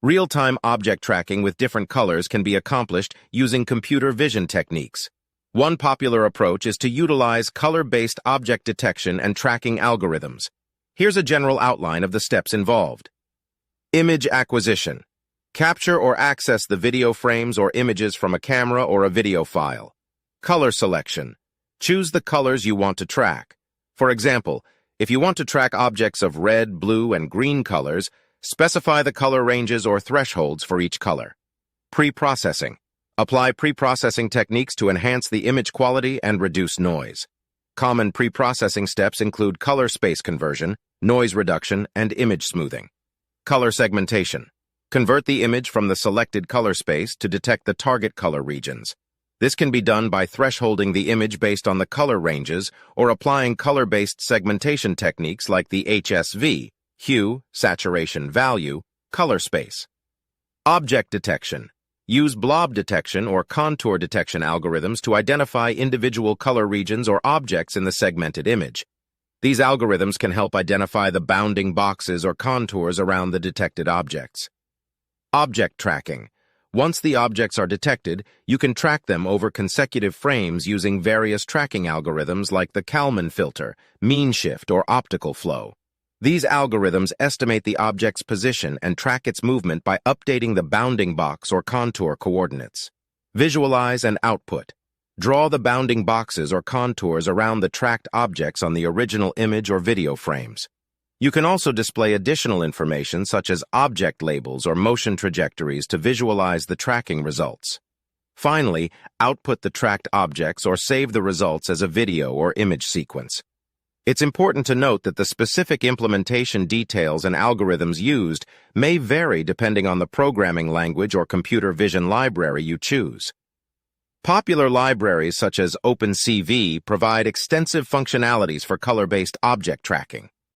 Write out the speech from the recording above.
Real-time object tracking with different colors can be accomplished using computer vision techniques. One popular approach is to utilize color-based object detection and tracking algorithms. Here's a general outline of the steps involved. Image acquisition. Capture or access the video frames or images from a camera or a video file. Color selection. Choose the colors you want to track. For example, if you want to track objects of red, blue, and green colors, specify the color ranges or thresholds for each color. Preprocessing. Apply preprocessing techniques to enhance the image quality and reduce noise. Common preprocessing steps include color space conversion, noise reduction, and image smoothing. Color segmentation. Convert the image from the selected color space to detect the target color regions. This can be done by thresholding the image based on the color ranges or applying color-based segmentation techniques like the HSV, hue, saturation, value, color space. Object detection. Use blob detection or contour detection algorithms to identify individual color regions or objects in the segmented image. These algorithms can help identify the bounding boxes or contours around the detected objects. Object tracking. Once the objects are detected, you can track them over consecutive frames using various tracking algorithms like the Kalman filter, mean shift, or optical flow. These algorithms estimate the object's position and track its movement by updating the bounding box or contour coordinates. Visualize and output. Draw the bounding boxes or contours around the tracked objects on the original image or video frames. You can also display additional information such as object labels or motion trajectories to visualize the tracking results. Finally, output the tracked objects or save the results as a video or image sequence. It's important to note that the specific implementation details and algorithms used may vary depending on the programming language or computer vision library you choose. Popular libraries such as OpenCV provide extensive functionalities for color-based object tracking.